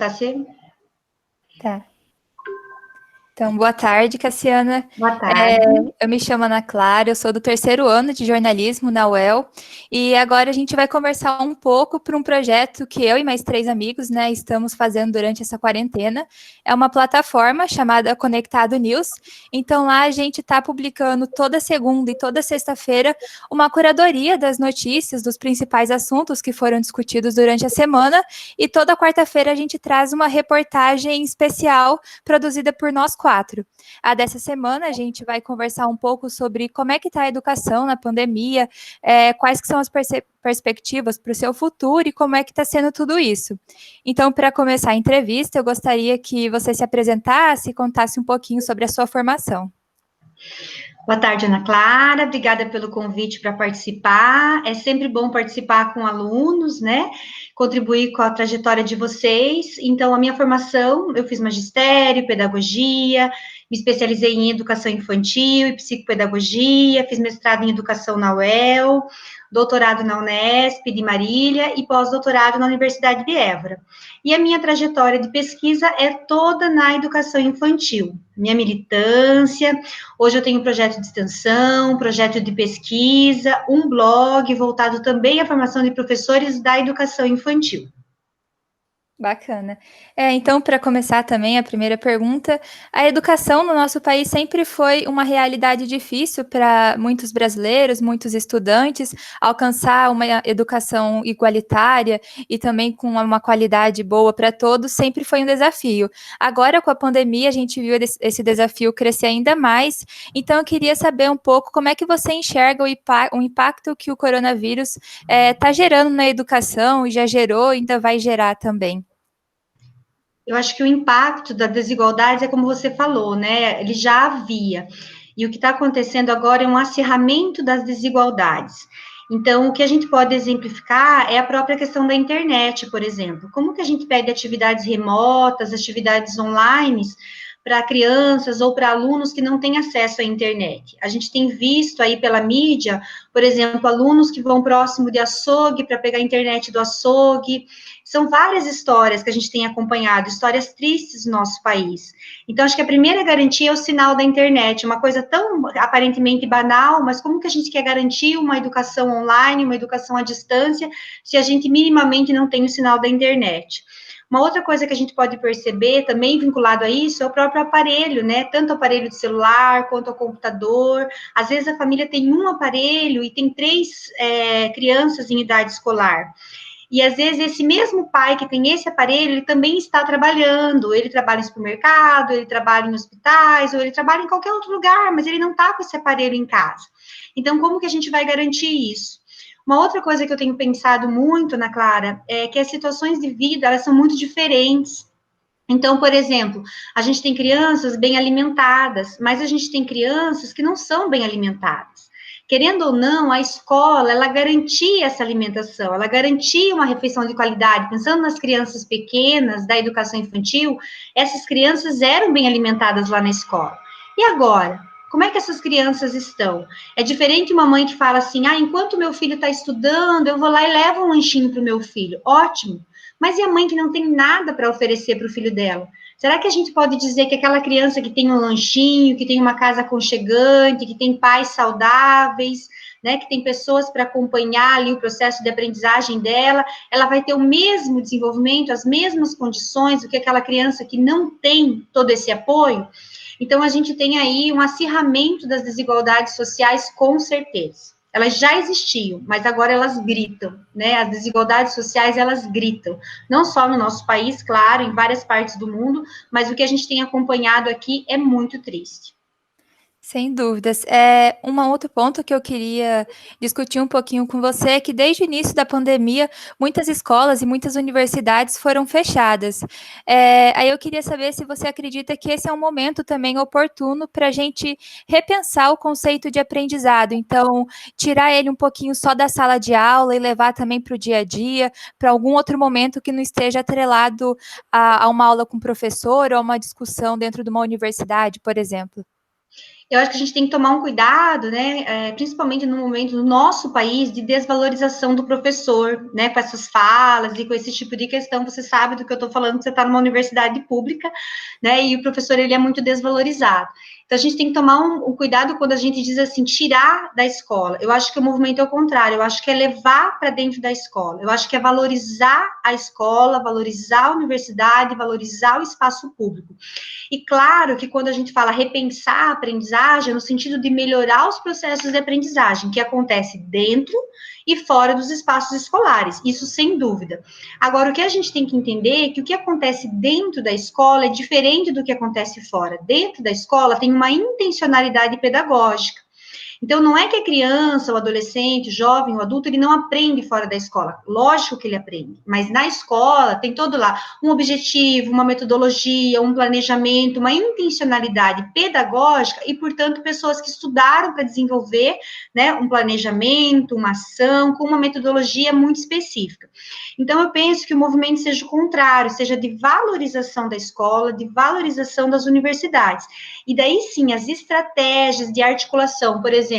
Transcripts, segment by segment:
Tá certo? Tá. Então, boa tarde, Cassiana. Boa tarde. Eu me chamo Ana Clara, eu sou do 3º ano de jornalismo na UEL, e agora a gente vai conversar um pouco para um projeto que eu e mais 3 amigos, né, estamos fazendo durante essa quarentena. É uma plataforma chamada Conectado News, então lá a gente está publicando toda segunda e toda sexta-feira uma curadoria das notícias, dos principais assuntos que foram discutidos durante a semana, e toda quarta-feira a gente traz uma reportagem especial produzida por nós 4. A dessa semana a gente vai conversar um pouco sobre como é que está a educação na pandemia, quais que são as perspectivas para o seu futuro e como é que está sendo tudo isso. Então, para começar a entrevista, eu gostaria que você se apresentasse e contasse um pouquinho sobre a sua formação. Boa tarde, Ana Clara. Obrigada pelo convite para participar. É sempre bom participar com alunos, né? Contribuir com a trajetória de vocês. Então, a minha formação, eu fiz magistério, pedagogia, me especializei em educação infantil e psicopedagogia, fiz mestrado em educação na UEL, doutorado na Unesp de Marília e pós-doutorado na Universidade de Évora. E a minha trajetória de pesquisa é toda na educação infantil. Minha militância, hoje eu tenho um projeto de extensão, projeto de pesquisa, um blog voltado também à formação de professores da educação infantil. Bacana. Então, para começar também, a primeira pergunta, a educação no nosso país sempre foi uma realidade difícil para muitos brasileiros, muitos estudantes, alcançar uma educação igualitária e também com uma qualidade boa para todos, sempre foi um desafio. Agora, com a pandemia, a gente viu esse desafio crescer ainda mais, então eu queria saber um pouco como é que você enxerga o impacto que o coronavírus está gerando na educação, e já gerou, ainda vai gerar também. Eu acho que o impacto da desigualdade é como você falou, né? Ele já havia. E o que está acontecendo agora é um acirramento das desigualdades. Então, o que a gente pode exemplificar é a própria questão da internet, por exemplo. Como que a gente pede atividades remotas, atividades online para crianças ou para alunos que não têm acesso à internet? A gente tem visto aí pela mídia, por exemplo, alunos que vão próximo de açougue para pegar a internet do açougue. São várias histórias que a gente tem acompanhado, histórias tristes do nosso país. Então, acho que a primeira garantia é o sinal da internet, uma coisa tão aparentemente banal, mas como que a gente quer garantir uma educação online, uma educação à distância, se a gente minimamente não tem o sinal da internet? Uma outra coisa que a gente pode perceber, também vinculado a isso, é o próprio aparelho, né? Tanto o aparelho de celular quanto o computador. Às vezes a família tem um aparelho e tem 3 crianças em idade escolar. E às vezes esse mesmo pai que tem esse aparelho, ele também está trabalhando, ele trabalha em supermercado, ele trabalha em hospitais, ou ele trabalha em qualquer outro lugar, mas ele não está com esse aparelho em casa. Então, como que a gente vai garantir isso? Uma outra coisa que eu tenho pensado muito, Ana Clara, é que as situações de vida, elas são muito diferentes. Então, por exemplo, a gente tem crianças bem alimentadas, mas a gente tem crianças que não são bem alimentadas. Querendo ou não, a escola, ela garantia essa alimentação, ela garantia uma refeição de qualidade. Pensando nas crianças pequenas da educação infantil, essas crianças eram bem alimentadas lá na escola. E agora? Como é que essas crianças estão? É diferente uma mãe que fala assim, enquanto meu filho está estudando, eu vou lá e levo um lanchinho para o meu filho. Ótimo. Mas e a mãe que não tem nada para oferecer para o filho dela? Será que a gente pode dizer que aquela criança que tem um lanchinho, que tem uma casa aconchegante, que tem pais saudáveis, né, que tem pessoas para acompanhar ali o processo de aprendizagem dela, ela vai ter o mesmo desenvolvimento, as mesmas condições do que aquela criança que não tem todo esse apoio? Então, a gente tem aí um acirramento das desigualdades sociais, com certeza. Elas já existiam, mas agora elas gritam, né? As desigualdades sociais, elas gritam. Não só no nosso país, claro, em várias partes do mundo, mas o que a gente tem acompanhado aqui é muito triste. Sem dúvidas. Um outro ponto que eu queria discutir um pouquinho com você é que desde o início da pandemia, muitas escolas e muitas universidades foram fechadas. Aí eu queria saber se você acredita que esse é um momento também oportuno para a gente repensar o conceito de aprendizado. Então, tirar ele um pouquinho só da sala de aula e levar também para o dia a dia, para algum outro momento que não esteja atrelado a uma aula com o professor ou a uma discussão dentro de uma universidade, por exemplo. Eu acho que a gente tem que tomar um cuidado, né, principalmente no momento do nosso país, de desvalorização do professor, né, com essas falas e com esse tipo de questão. Você sabe do que eu estou falando, você está numa universidade pública, né, e o professor, ele é muito desvalorizado. Então, a gente tem que tomar um cuidado quando a gente diz assim, tirar da escola. Eu acho que o movimento é o contrário, eu acho que é levar para dentro da escola. Eu acho que é valorizar a escola, valorizar a universidade, valorizar o espaço público. E claro que quando a gente fala repensar a aprendizagem, é no sentido de melhorar os processos de aprendizagem, que acontece dentro e fora dos espaços escolares, isso sem dúvida. Agora, o que a gente tem que entender é que o que acontece dentro da escola é diferente do que acontece fora. Dentro da escola tem uma intencionalidade pedagógica. Então, não é que a criança, o adolescente, o jovem, o adulto, ele não aprende fora da escola. Lógico que ele aprende, mas na escola tem todo lá um objetivo, uma metodologia, um planejamento, uma intencionalidade pedagógica e, portanto, pessoas que estudaram para desenvolver, né, um planejamento, uma ação, com uma metodologia muito específica. Então, eu penso que o movimento seja o contrário, seja de valorização da escola, de valorização das universidades. E daí sim, as estratégias de articulação, por exemplo,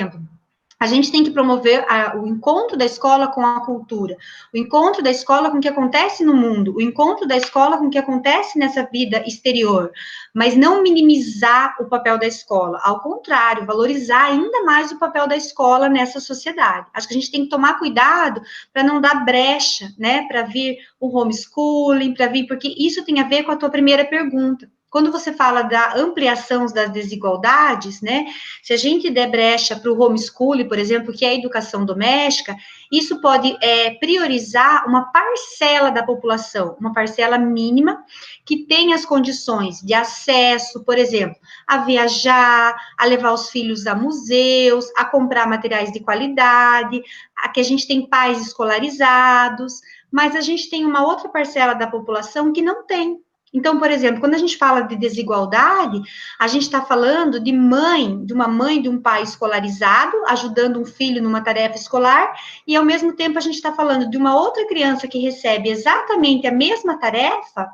a gente tem que promover o encontro da escola com a cultura, o encontro da escola com o que acontece no mundo, o encontro da escola com o que acontece nessa vida exterior, mas não minimizar o papel da escola, ao contrário, valorizar ainda mais o papel da escola nessa sociedade. Acho que a gente tem que tomar cuidado para não dar brecha, né, para vir o homeschooling, para vir, porque isso tem a ver com a tua primeira pergunta. Quando você fala da ampliação das desigualdades, né, se a gente der brecha para o homeschooling, por exemplo, que é a educação doméstica, isso pode priorizar uma parcela da população, uma parcela mínima, que tem as condições de acesso, por exemplo, a viajar, a levar os filhos a museus, a comprar materiais de qualidade, a que a gente tem pais escolarizados, mas a gente tem uma outra parcela da população que não tem. Então, por exemplo, quando a gente fala de desigualdade, a gente está falando de uma mãe, de um pai escolarizado, ajudando um filho numa tarefa escolar, e ao mesmo tempo a gente está falando de uma outra criança que recebe exatamente a mesma tarefa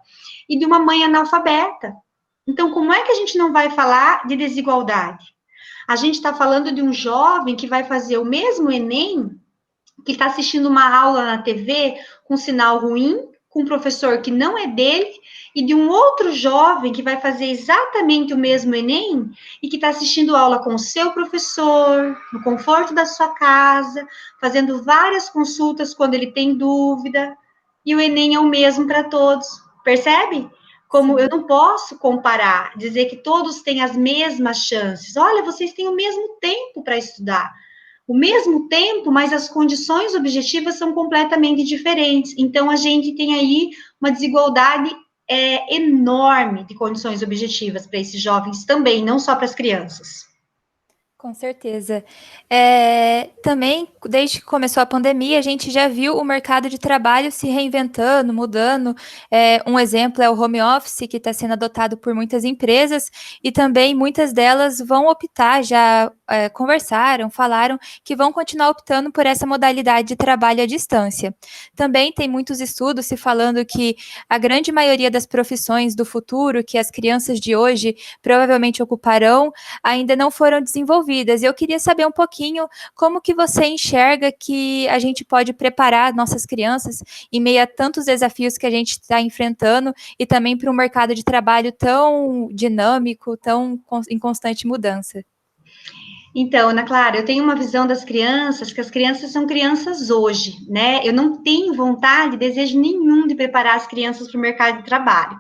e de uma mãe analfabeta. Então, como é que a gente não vai falar de desigualdade? A gente está falando de um jovem que vai fazer o mesmo Enem, que está assistindo uma aula na TV com sinal ruim, com um professor que não é dele, e de um outro jovem que vai fazer exatamente o mesmo Enem e que está assistindo aula com o seu professor, no conforto da sua casa, fazendo várias consultas quando ele tem dúvida, e o Enem é o mesmo para todos, percebe? Como eu não posso comparar, dizer que todos têm as mesmas chances. Olha, vocês têm o mesmo tempo para estudar. O mesmo tempo, mas as condições objetivas são completamente diferentes. Então, a gente tem aí uma desigualdade enorme de condições objetivas para esses jovens também, não só para as crianças. Com certeza. Também, desde que começou a pandemia, a gente já viu o mercado de trabalho se reinventando, mudando. Um exemplo é o home office, que está sendo adotado por muitas empresas, e também muitas delas vão optar, já conversaram, falaram, que vão continuar optando por essa modalidade de trabalho à distância. Também tem muitos estudos se falando que a grande maioria das profissões do futuro, que as crianças de hoje provavelmente ocuparão, ainda não foram desenvolvidas. Eu queria saber um pouquinho como que você enxerga que a gente pode preparar nossas crianças em meio a tantos desafios que a gente está enfrentando e também para um mercado de trabalho tão dinâmico, tão em constante mudança. Então, Ana Clara, eu tenho uma visão das crianças, que as crianças são crianças hoje, né? Eu não tenho vontade, desejo nenhum de preparar as crianças para o mercado de trabalho.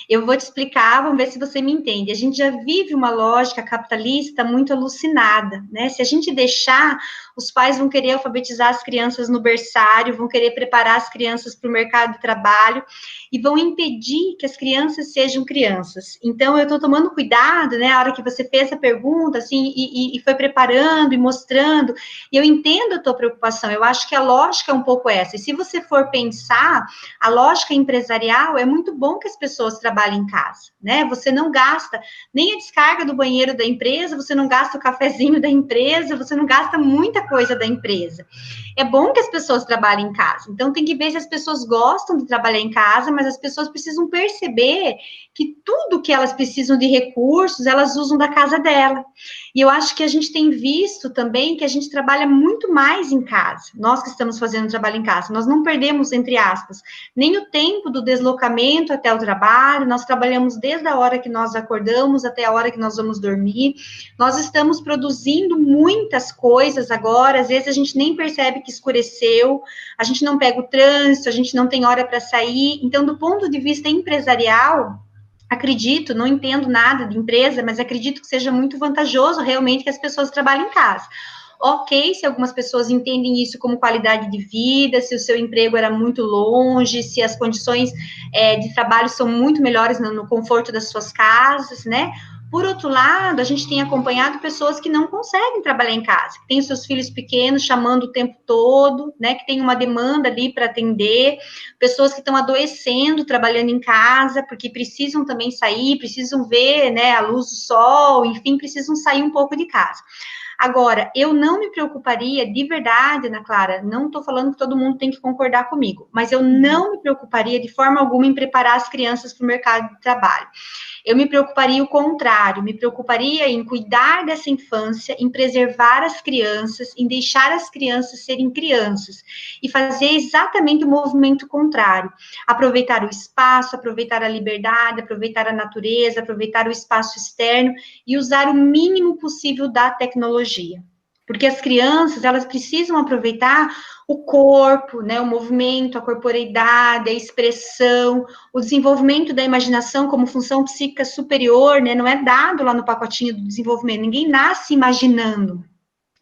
Eu vou te explicar, vamos ver se você me entende. A gente já vive uma lógica capitalista muito alucinada, né? Se a gente deixar, os pais vão querer alfabetizar as crianças no berçário, vão querer preparar as crianças para o mercado de trabalho e vão impedir que as crianças sejam crianças. Então, eu estou tomando cuidado, né? A hora que você fez a pergunta, assim, e foi preparando e mostrando, e eu entendo a tua preocupação. Eu acho que a lógica é um pouco essa. E se você for pensar, a lógica empresarial é muito bom que as pessoas trabalhem em casa, né? Você não gasta nem a descarga do banheiro da empresa, você não gasta o cafezinho da empresa, você não gasta muita coisa da empresa. É bom que as pessoas trabalhem em casa. Então, tem que ver se as pessoas gostam de trabalhar em casa, mas as pessoas precisam perceber que tudo que elas precisam de recursos, elas usam da casa dela. E eu acho que a gente tem visto também que a gente trabalha muito mais em casa. Nós que estamos fazendo trabalho em casa, nós não perdemos, entre aspas, nem o tempo do deslocamento até o trabalho, nós trabalhamos desde a hora que nós acordamos até a hora que nós vamos dormir. Nós estamos produzindo muitas coisas agora, às vezes a gente nem percebe que escureceu, a gente não pega o trânsito, a gente não tem hora para sair. Então, do ponto de vista empresarial, acredito, não entendo nada de empresa, mas acredito que seja muito vantajoso realmente que as pessoas trabalhem em casa. Ok, se algumas pessoas entendem isso como qualidade de vida, se o seu emprego era muito longe, se as condições de trabalho são muito melhores no conforto das suas casas, né? Por outro lado, a gente tem acompanhado pessoas que não conseguem trabalhar em casa, que têm os seus filhos pequenos chamando o tempo todo, né? Que tem uma demanda ali para atender, pessoas que estão adoecendo trabalhando em casa, porque precisam também sair, precisam ver, né, a luz do sol, enfim, precisam sair um pouco de casa. Agora, eu não me preocuparia, de verdade, Ana Clara, não estou falando que todo mundo tem que concordar comigo, mas eu não me preocuparia de forma alguma em preparar as crianças para o mercado de trabalho. Eu me preocuparia o contrário, me preocuparia em cuidar dessa infância, em preservar as crianças, em deixar as crianças serem crianças e fazer exatamente o movimento contrário. Aproveitar o espaço, aproveitar a liberdade, aproveitar a natureza, aproveitar o espaço externo e usar o mínimo possível da tecnologia. Porque as crianças, elas precisam aproveitar o corpo, né, o movimento, a corporeidade, a expressão, o desenvolvimento da imaginação como função psíquica superior, né, não é dado lá no pacotinho do desenvolvimento, ninguém nasce imaginando.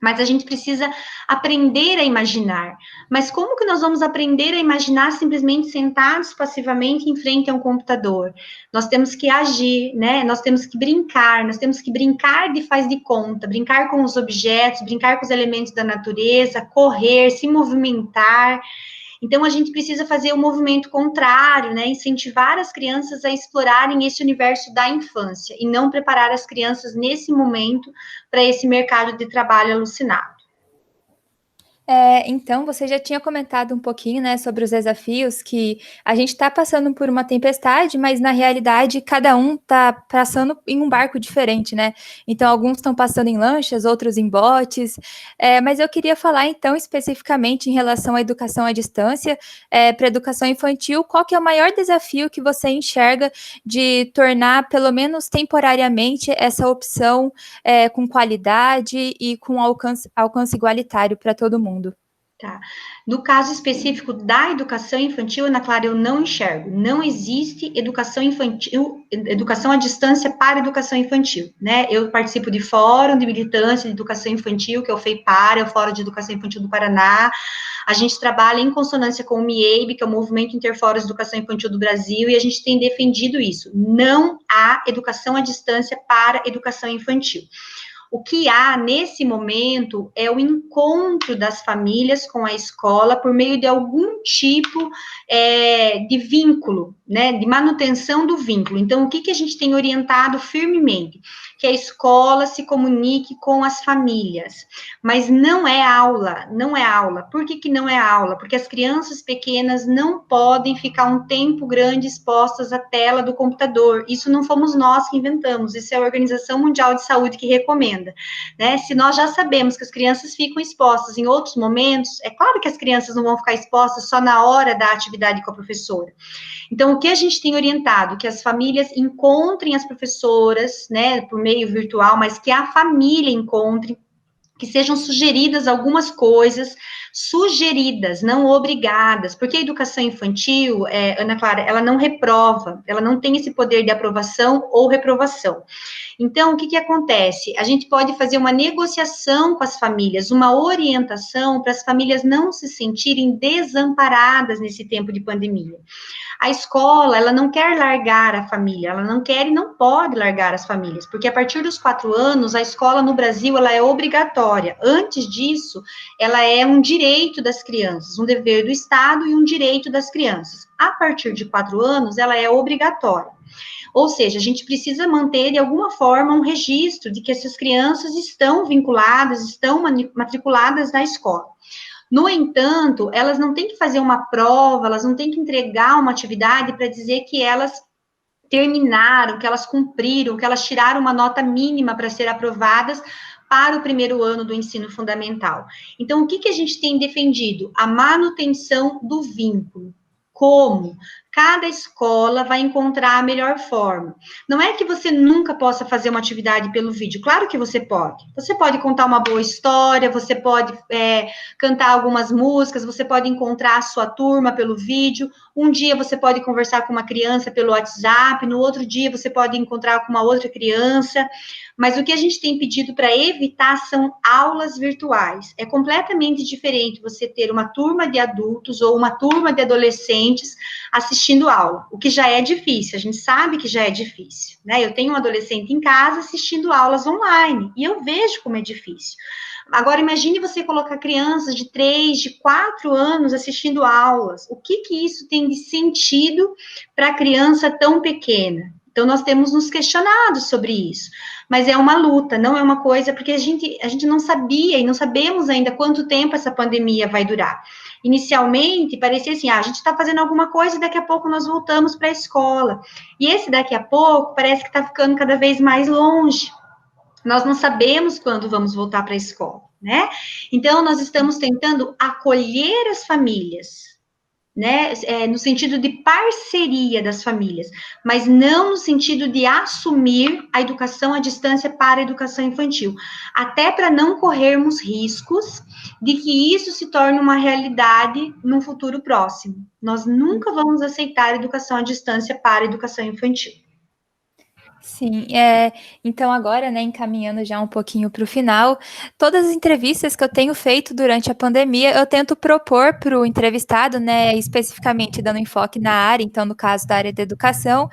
Mas a gente precisa aprender a imaginar. Mas como que nós vamos aprender a imaginar simplesmente sentados passivamente em frente a um computador? Nós temos que agir, né? Nós temos que brincar, de faz de conta, brincar com os objetos, brincar com os elementos da natureza, correr, se movimentar. Então, a gente precisa fazer o movimento contrário, né? Incentivar as crianças a explorarem esse universo da infância e não preparar as crianças nesse momento para esse mercado de trabalho alucinado. Então, você já tinha comentado um pouquinho, né, sobre os desafios que a gente está passando por uma tempestade, mas na realidade cada um está passando em um barco diferente, né? Então, alguns estão passando em lanchas, outros em botes. Mas eu queria falar, então, especificamente em relação à educação à distância, para a educação infantil, qual que é o maior desafio que você enxerga de tornar, pelo menos temporariamente, essa opção com qualidade e com alcance igualitário para todo mundo? Tá. No caso específico da educação infantil, Ana Clara, eu não enxergo. Não existe educação infantil, educação à distância para educação infantil, né? Eu participo de fórum de militância de educação infantil, que é o FEIPAR, é o Fórum de Educação Infantil do Paraná. A gente trabalha em consonância com o MIEB, que é o Movimento Interfórum de Educação Infantil do Brasil, e a gente tem defendido isso. Não há educação à distância para educação infantil. O que há nesse momento é o encontro das famílias com a escola por meio de algum tipo de vínculo, né, de manutenção do vínculo. Então, o que a gente tem orientado firmemente? Que a escola se comunique com as famílias, mas não é aula, não é aula. Por que não é aula? Porque as crianças pequenas não podem ficar um tempo grande expostas à tela do computador. Isso não fomos nós que inventamos, isso é a Organização Mundial de Saúde que recomenda. Né? Se nós já sabemos que as crianças ficam expostas em outros momentos, é claro que as crianças não vão ficar expostas só na hora da atividade com a professora. Então, o que a gente tem orientado? Que as famílias encontrem as professoras, né, por meio virtual, mas que a família encontre, que sejam sugeridas algumas coisas, sugeridas, não obrigadas, porque a educação infantil, Ana Clara, ela não reprova, ela não tem esse poder de aprovação ou reprovação. Então, o que acontece? A gente pode fazer uma negociação com as famílias, uma orientação para as famílias não se sentirem desamparadas nesse tempo de pandemia. A escola, ela não quer largar a família, ela não quer e não pode largar as famílias, porque a partir dos 4 anos, a escola no Brasil, ela é obrigatória. Antes disso, ela é um direito das crianças, um dever do Estado e um direito das crianças. A partir de 4 anos, ela é obrigatória. Ou seja, a gente precisa manter, de alguma forma, um registro de que essas crianças estão vinculadas, estão matriculadas na escola. No entanto, elas não têm que fazer uma prova, elas não têm que entregar uma atividade para dizer que elas terminaram, que elas cumpriram, que elas tiraram uma nota mínima para ser aprovadas para o primeiro ano do ensino fundamental. Então, o que a gente tem defendido? A manutenção do vínculo. Como? Cada escola vai encontrar a melhor forma. Não é que você nunca possa fazer uma atividade pelo vídeo, claro que você pode. Você pode contar uma boa história, você pode cantar algumas músicas, você pode encontrar a sua turma pelo vídeo. Um dia você pode conversar com uma criança pelo WhatsApp, no outro dia você pode encontrar com uma outra criança. Mas o que a gente tem pedido para evitar são aulas virtuais. É completamente diferente você ter uma turma de adultos ou uma turma de adolescentes assistindo aula, o que já é difícil, a gente sabe que já é difícil, né? Eu tenho um adolescente em casa assistindo aulas online, e eu vejo como é difícil. Agora, imagine você colocar crianças de 3, de 4 anos assistindo aulas. O que isso tem de sentido para criança tão pequena? Então, nós temos nos questionado sobre isso. Mas é uma luta, não é uma coisa, porque a gente não sabia e não sabemos ainda quanto tempo essa pandemia vai durar. Inicialmente, parecia assim, a gente está fazendo alguma coisa e daqui a pouco nós voltamos para a escola. E esse daqui a pouco parece que está ficando cada vez mais longe. Nós não sabemos quando vamos voltar para a escola, né? Então, nós estamos tentando acolher as famílias, né, no sentido de parceria das famílias, mas não no sentido de assumir a educação à distância para a educação infantil, até para não corrermos riscos de que isso se torne uma realidade num futuro próximo. Nós nunca vamos aceitar a educação à distância para a educação infantil. Sim, então agora, né, encaminhando já um pouquinho para o final, todas as entrevistas que eu tenho feito durante a pandemia, eu tento propor para o entrevistado, né, especificamente dando enfoque na área, então no caso da área da educação,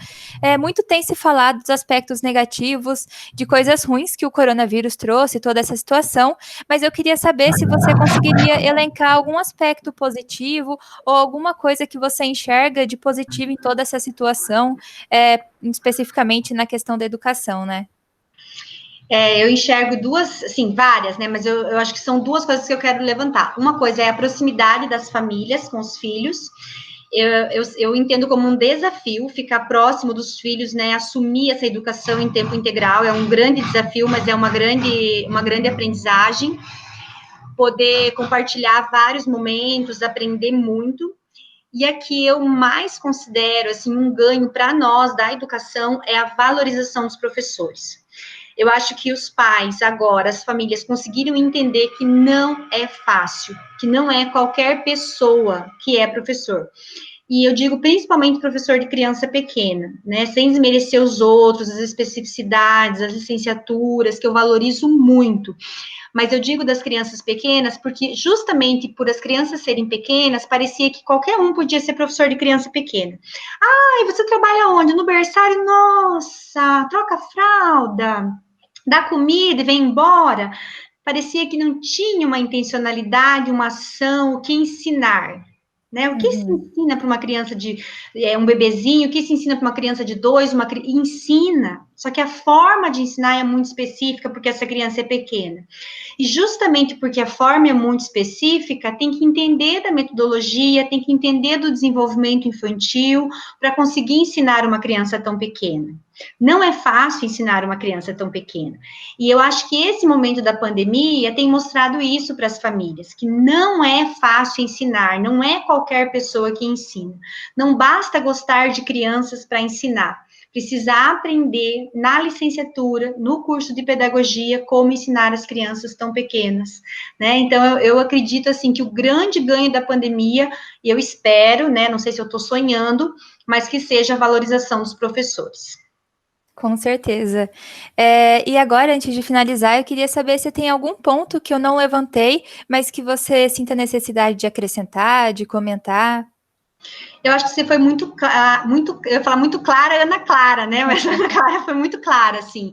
muito tem se falado dos aspectos negativos, de coisas ruins que o coronavírus trouxe, toda essa situação, mas eu queria saber se você conseguiria elencar algum aspecto positivo ou alguma coisa que você enxerga de positivo em toda essa situação, especificamente na questão da educação, né? Eu enxergo duas, assim, várias, né? Mas eu acho que são duas coisas que eu quero levantar. Uma coisa é a proximidade das famílias com os filhos. Eu entendo como um desafio ficar próximo dos filhos, né? Assumir essa educação em tempo integral é um grande desafio, mas é uma grande aprendizagem. Poder compartilhar vários momentos, aprender muito. E a que eu mais considero, assim, um ganho para nós da educação é a valorização dos professores. Eu acho que os pais, agora, as famílias, conseguiram entender que não é fácil, que não é qualquer pessoa que é professor. E eu digo principalmente professor de criança pequena, né? Sem desmerecer os outros, as especificidades, as licenciaturas, que eu valorizo muito. Mas eu digo das crianças pequenas porque justamente por as crianças serem pequenas, parecia que qualquer um podia ser professor de criança pequena. Ah, e você trabalha onde? No berçário? Nossa, troca fralda, dá comida e vem embora. Parecia que não tinha uma intencionalidade, uma ação, o que ensinar. Né? O que se ensina para uma criança de um bebezinho, o que se ensina para uma criança de 2, ensina, só que a forma de ensinar é muito específica, porque essa criança é pequena. E justamente porque a forma é muito específica, tem que entender da metodologia, tem que entender do desenvolvimento infantil, para conseguir ensinar uma criança tão pequena. Não é fácil ensinar uma criança tão pequena. E eu acho que esse momento da pandemia tem mostrado isso para as famílias, que não é fácil ensinar, não é qualquer pessoa que ensina. Não basta gostar de crianças para ensinar. Precisa aprender na licenciatura, no curso de pedagogia, como ensinar as crianças tão pequenas, né? Então, eu acredito, assim, que o grande ganho da pandemia, e eu espero, né, não sei se eu estou sonhando, mas que seja a valorização dos professores. Com certeza. E agora, antes de finalizar, eu queria saber se tem algum ponto que eu não levantei, mas que você sinta necessidade de acrescentar, de comentar. Eu acho que você foi eu ia falar muito clara, Ana Clara, né? Mas a Ana Clara foi muito clara, assim.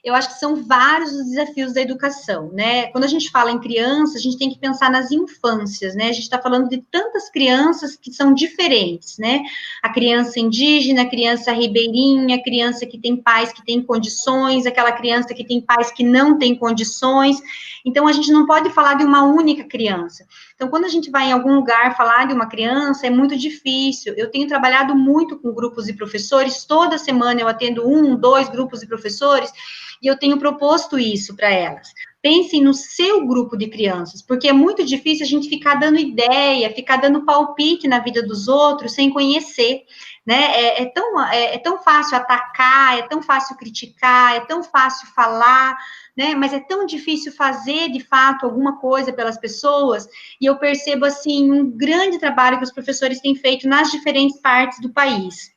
eu acho que são vários os desafios da educação, né? Quando a gente fala em crianças, a gente tem que pensar nas infâncias, né? A gente está falando de tantas crianças que são diferentes, né? A criança indígena, a criança ribeirinha, a criança que tem pais que têm condições, aquela criança que tem pais que não têm condições. Então, a gente não pode falar de uma única criança. Então, quando a gente vai em algum lugar falar de uma criança, é muito difícil. Eu tenho trabalhado muito com grupos de professores, toda semana eu atendo 1, 2 grupos de professores, e eu tenho proposto isso para elas. Pensem no seu grupo de crianças, porque é muito difícil a gente ficar dando ideia, ficar dando palpite na vida dos outros sem conhecer, né? É tão fácil atacar, é tão fácil criticar, é tão fácil falar, né? Mas é tão difícil fazer, de fato, alguma coisa pelas pessoas, e eu percebo, assim, um grande trabalho que os professores têm feito nas diferentes partes do país.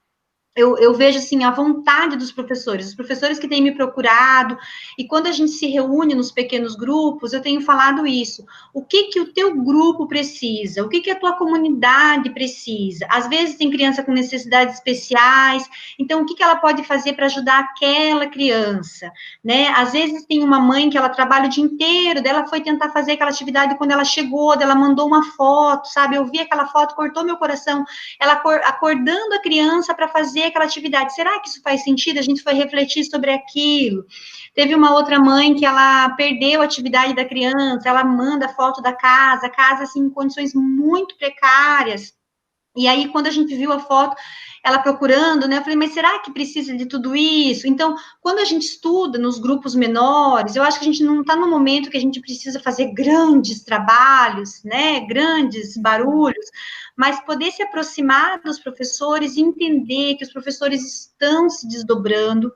Eu vejo, assim, a vontade dos professores, os professores que têm me procurado, e quando a gente se reúne nos pequenos grupos, eu tenho falado isso, o que que o teu grupo precisa, o que que a tua comunidade precisa, às vezes tem criança com necessidades especiais, então o que que ela pode fazer para ajudar aquela criança, né, às vezes tem uma mãe que ela trabalha o dia inteiro, dela foi tentar fazer aquela atividade quando ela chegou, dela mandou uma foto, sabe, eu vi aquela foto, cortou meu coração, ela acordando a criança para fazer aquela atividade. Será que isso faz sentido? A gente foi refletir sobre aquilo. Teve uma outra mãe que ela perdeu a atividade da criança, ela manda foto da casa assim, em condições muito precárias. E aí, quando a gente viu a foto, ela procurando, né? Eu falei, mas será que precisa de tudo isso? Então, quando a gente estuda nos grupos menores, eu acho que a gente não está no momento que a gente precisa fazer grandes trabalhos, né? Grandes barulhos, mas poder se aproximar dos professores e entender que os professores estão se desdobrando,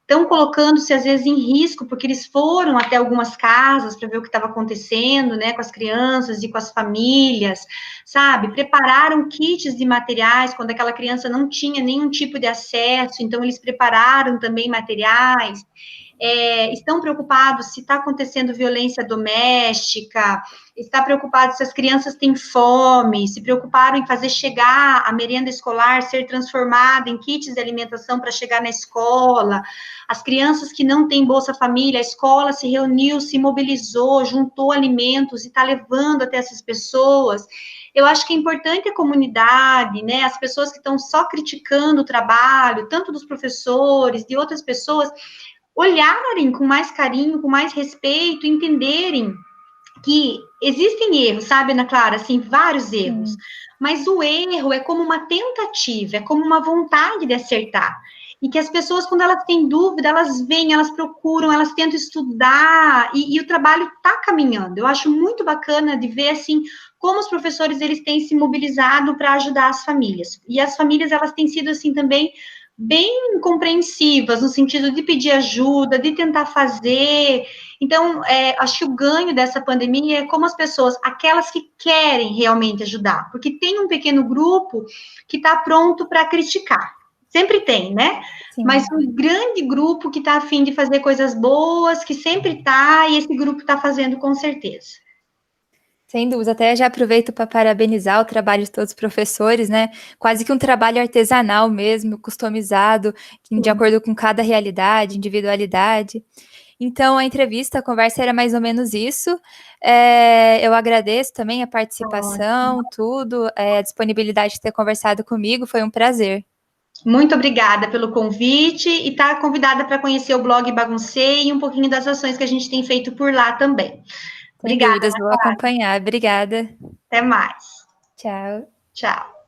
estão colocando-se, às vezes, em risco, porque eles foram até algumas casas para ver o que estava acontecendo, né, com as crianças e com as famílias, sabe? Prepararam kits de materiais quando aquela criança não tinha nenhum tipo de acesso, então eles prepararam também materiais. Estão preocupados se está acontecendo violência doméstica, está preocupado se as crianças têm fome, se preocuparam em fazer chegar a merenda escolar, ser transformada em kits de alimentação para chegar na escola, as crianças que não têm Bolsa Família, a escola se reuniu, se mobilizou, juntou alimentos e está levando até essas pessoas. Eu acho que é importante a comunidade, né, as pessoas que estão só criticando o trabalho, tanto dos professores, de outras pessoas, olharem com mais carinho, com mais respeito, entenderem que existem erros, sabe, Ana Clara, assim, vários erros, mas o erro é como uma tentativa, é como uma vontade de acertar, e que as pessoas, quando elas têm dúvida, elas vêm, elas procuram, elas tentam estudar, e o trabalho está caminhando. Eu acho muito bacana de ver, assim, como os professores, eles têm se mobilizado para ajudar as famílias, e as famílias, elas têm sido, assim, também bem compreensivas, no sentido de pedir ajuda, de tentar fazer. Então, acho que o ganho dessa pandemia é como as pessoas, aquelas que querem realmente ajudar, porque tem um pequeno grupo que está pronto para criticar. Sempre tem, né? Sim. Mas um grande grupo que está a fim de fazer coisas boas, que sempre está, e esse grupo está fazendo com certeza. Sem dúvida, até já aproveito para parabenizar o trabalho de todos os professores, né? Quase que um trabalho artesanal mesmo, customizado, de acordo com cada realidade, individualidade. Então, a entrevista, a conversa era mais ou menos isso. Eu agradeço também a participação, tudo, a disponibilidade de ter conversado comigo, foi um prazer. Muito obrigada pelo convite e está convidada para conhecer o blog Baguncei e um pouquinho das ações que a gente tem feito por lá também. Sem dúvidas, vou acompanhar. Obrigada. Até mais. Tchau. Tchau.